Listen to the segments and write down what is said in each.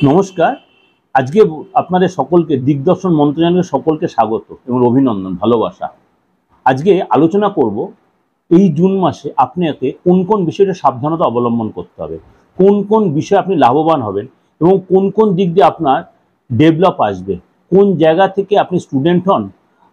নমস্কার। আজকে আপনাদের সকলকে দিগদর্শন মন্ত্রণালয়ের সকলকে স্বাগত এবং অভিনন্দন, ভালোবাসা। আজকে আলোচনা করব এই জুন মাসে আপনাকে কোন কোন বিষয়ে সাবধানতা অবলম্বন করতে হবে, কোন কোন বিষয়ে আপনি লাভবান হবেন এবং কোন কোন দিক দিয়ে আপনার ডেভেলপ আসবে, কোন জায়গা থেকে আপনি স্টুডেন্ট হন,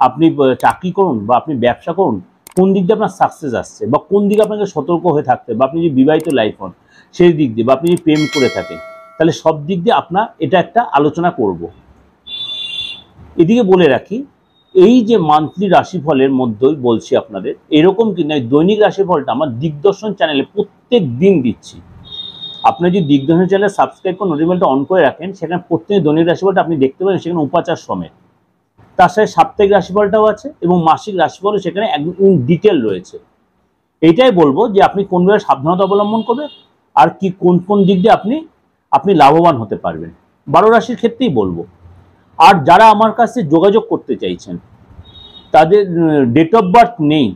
আপনি চাকরি করুন বা আপনি ব্যবসা করুন, কোন দিক দিয়ে আপনার সাকসেস আসছে বা কোন দিকে আপনাকে সতর্ক হয়ে থাকতে, বা আপনি যদি বিবাহিত লাইফ হন সেই দিক দিয়ে, বা আপনি যদি প্রেম করে থাকেন, তাহলে সব দিক দিয়ে আপনার এটা একটা আলোচনা করব। এদিকে বলে রাখি, এই যে মান্থলি রাশিফলের মধ্যেই বলছি আপনাদের, এরকম কিন্তু দৈনিক রাশিফলটা আমার দিগদর্শন চ্যানেলে প্রত্যেক দিন দিচ্ছি। আপনি যদি দিগদর্শন চ্যানেলে সাবস্ক্রাইব করে নোটিফিকেশনটা অন করে রাখেন, সেখানে প্রত্যেক দৈনিক রাশিফলটা আপনি দেখতে পাবেন, সেখানে উপাচার সমেত। তার সাথে সাপ্তাহিক রাশিফলটাও আছে এবং মাসিক রাশিফলও সেখানে একদম ইন ডিটেল রয়েছে। এইটাই বলবো যে আপনি কোনভাবে সাবধানতা অবলম্বন করবেন আর কি কোন কোন দিক দিয়ে আপনি লাভবান হতে পারবেন, 12 রাশির ক্ষেত্রেই বলবো। আর যারা আমার কাছে যোগাযোগ করতে চাইছেন, তাদের ডেট অফ বার্থ নেই,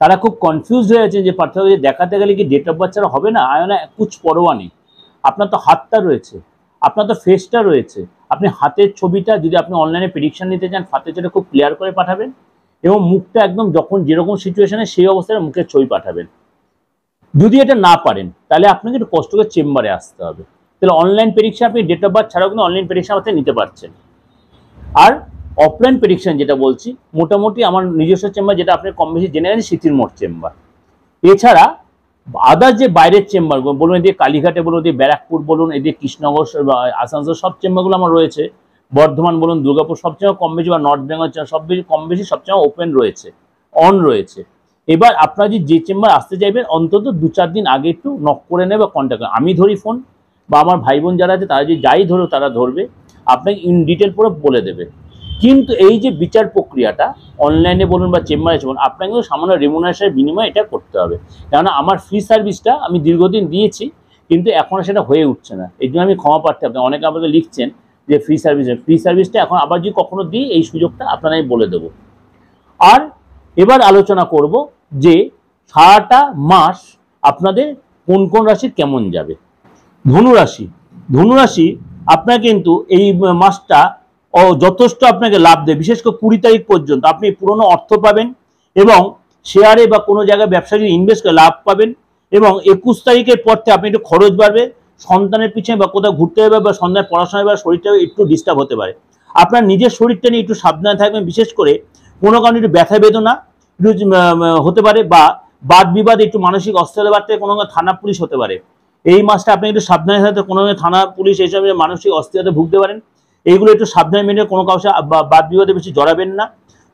তারা খুব কনফিউজ হয়ে আছে যে পার্থক্য দেখাতে গেলে কি ডেট অফ বার্থ ছাড়া হবে না, আয়না কুছ পরোয়া নেই। আপনার তো হাতটা রয়েছে, আপনার তো ফেসটা রয়েছে, আপনি হাতের ছবিটা যদি আপনি অনলাইনে প্রেডিকশন নিতে চান, হাতের ছবিটা খুব ক্লিয়ার করে পাঠাবেন এবং মুখটা একদম যখন যেরকম সিচুয়েশনে সেই অবস্থায় মুখের ছবি পাঠাবেন। যদি এটা না পারেন তাহলে আপনাকে একটু কষ্ট করে চেম্বারে আসতে হবে। তাহলে অনলাইন প্রেডিকশন আপনি ডেট অফ বার্থ ছাড়াও কিন্তু অনলাইন প্রেডিকশন আপনি নিতে পারছেন। আর অফলাইন প্রেডিকশন যেটা বলছি, মোটামুটি আমার নিজস্ব চেম্বার, যেটা আপনি কম বেশি জেনে গেছেন, সিটির মোড় চেম্বার। এছাড়া আদার যে বাইরের চেম্বার বলুন, এদিকে কালীঘাটে বলুন, এদিকে ব্যারাকপুর বলুন, এদিকে কৃষ্ণনগর, আসানসোল, সব চেম্বারগুলো আমার রয়েছে। বর্ধমান বলুন, দুর্গাপুর, সব চেম্বার কম বেশি, বা নর্থ বেঙ্গল সব বেশি কম বেশি সব চেম্বার ওপেন রয়েছে, অন রয়েছে। এবার আপনারা যে চেম্বার আসতে চাইবেন, অন্তত 2-4 দিন আগে একটু নক করে নেবে বা কন্ট্যাক্ট করে। আমি ধরি ফোন, বা আমার ভাই বোন যারা আছে তারা যে যাই ধরো তারা ধরবে, আপনাকে ইন ডিটেল পুরো বলে দেবে। কিন্তু এই যে বিচার প্রক্রিয়াটা অনলাইনে বলুন বা চেম্বারে বলুন, আপনাকে কিন্তু সামান্য রেমুনারেশনের বিনিময়ে এটা করতে হবে। কেননা আমার ফ্রি সার্ভিসটা আমি দীর্ঘদিন দিয়েছি, কিন্তু এখন সেটা হয়ে উঠছে না। এই জন্য আমি ক্ষমা প্রার্থী। আপনি অনেকে আমাকে লিখছেন যে ফ্রি সার্ভিসটা এখন আবার যদি কখনো দিই, এই সুযোগটা আপনারা আমি বলে দেবো। আর এবার আলোচনা করব যে সারাটা মাস আপনাদের কোন কোন রাশি কেমন যাবে। ধনুরাশি আপনার কিন্তু এই মাসটা যথেষ্ট আপনাকে লাভ দেয়। বিশেষ করে 20 তারিখ পর্যন্ত আপনি পুরনো অর্থ পাবেন এবং শেয়ারে বা কোনো জায়গায় ব্যবসা যদি ইনভেস্ট করে লাভ পাবেন। এবং 21 তারিখের পর থেকে আপনি একটু খরচ বাড়বে, সন্তানের পিছনে বা কোথাও ঘুরতে যাবে বা সন্তানের পড়াশোনা বা শরীরটা একটু ডিস্টার্ব হতে পারে। আপনার নিজের শরীরটা নিয়ে একটু সাবধানে থাকবেন। বিশেষ করে কোনো কারণে একটু ব্যথা বেদনা একটু হতে পারে, বা বাদ বিবাদ, একটু মানসিক অস্থিরতা বাড়তে, কোনো থানা পুলিশ হতে পারে। এই মাসটা আপনি একটু সাবধানে থাকতে, কোনো থানা পুলিশ এইসব মানসিক অস্থিরতা ভুগতে পারেন। এইগুলো একটু সাবধানে মেনে কোনো কাউকে বাদ বিবাদে বেশি জড়াবেন না।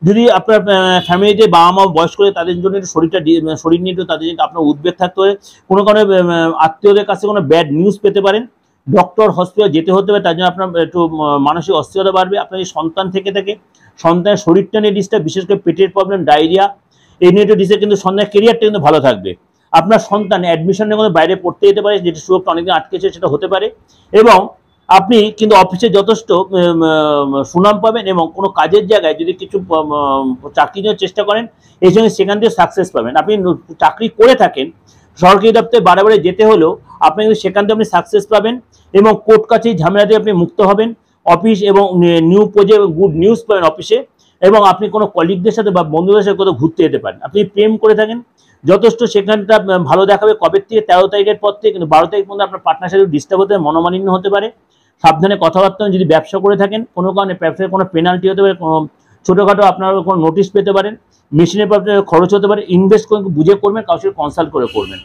যদি আপনার ফ্যামিলিতে বাবা মা বয়স্ক করে, তাদের জন্য একটু শরীর নিয়ে একটু তাদের আপনার উদ্বেগ থাকতে পারে। কোনো কারণে আত্মীয়দের কাছে কোনো ব্যাড নিউজ পেতে পারেন, ডক্টর হসপিটাল যেতে হতে পারে, তার জন্য আপনার একটু মানসিক অস্থিরতা বাড়বে। আপনার যদি সন্তান থেকে থাকে, সন্তানের শরীরটা নিয়ে ডিস্টার্ব, বিশেষ করে পেটের প্রবলেম, ডায়রিয়া, এই নিয়ে একটু ডিস্টার্ব। কিন্তু সন্তানের কেরিয়ারটা কিন্তু ভালো থাকবে। আপনার সন্তান অ্যাডমিশন নিয়ে কোনো বাইরে পড়তে যেতে পারে, যেটা সুযোগটা অনেকদিন আটকেছে, সেটা হতে পারে। এবং আপনি কিন্তু অফিসে যথেষ্ট সুনাম পাবেন এবং কোনো কাজের জায়গায় যদি কিছু চাকরি নেওয়ার চেষ্টা করেন, এই সঙ্গে সেখান থেকে সাকসেস পাবেন। আপনি চাকরি করে থাকেন, সরকারি দপ্তরে বারে যেতে হলেও আপনি কিন্তু সেখান থেকে আপনি সাকসেস পাবেন এবং কোর্ট কাছারি ঝামেলা থেকে আপনি মুক্ত হবেন। অফিস এবং নিউ প্রজেক্ট গুড নিউজ পাবেন অফিসে। এবং আপনি কোনো কলিগদের সাথে বা বন্ধুদের সাথে কোথাও ঘুরতে যেতে পারেন। আপনি প্রেম করে থাকেন, যথেষ্ট সেখানটা ভালো দেখাবে। কবে থেকে? 13 তারিখের পর থেকে। কিন্তু 12 তারিখ পর্যন্ত আপনার পার্টনার সাথে ডিস্টার্ব হতে পারে, মনোমালিন্য হতে পারে। সাবধানে কথাবার্তা। যদি ব্যবসা করে থাকেন, কোনো কারণে ব্যবসায় কোনো পেনাল্টি হতে পারে, কোনো ছোটোখাটো আপনারা কোনো নোটিশ পেতে পারেন, মেশিনের পর খরচ হতে পারে। ইনভেস্ট করে বুঝে করবেন, কারোর সাথে কনসাল্ট করে করবেন।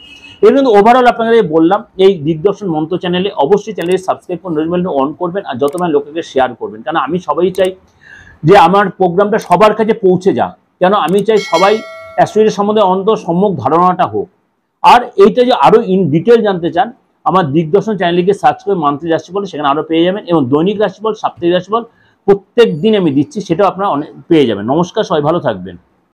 এর কিন্তু ওভারঅল আপনাদের বললাম, এই দিগদর্শন মন্ত্র চ্যানেলে অবশ্যই চ্যানেলে সাবস্ক্রাইব করে নোটিফিকেশন অন করবেন, আর যত মানে লোকেকে শেয়ার করবেন। কারণ আমি সবাই চাই যে আমার প্রোগ্রামটা সবার কাছে পৌঁছে যাক। কেন আমি চাই সবাই অ্যাস্ট্রোলজি সম্বন্ধে সম্যক ধারণাটা হোক। আর এইটা যে আরও ইন ডিটেল জানতে চান, আমার দিগদর্শন চ্যানেলকে সার্চ করে মান্থলি রাশিফল সেখানে আরও পেয়ে যাবেন। এবং দৈনিক রাশিফল, সাপ্তাহিক রাশিফল প্রত্যেক দিন আমি দিচ্ছি, সেটাও আপনারা পেয়ে যাবেন। নমস্কার, সবাই ভালো থাকবেন।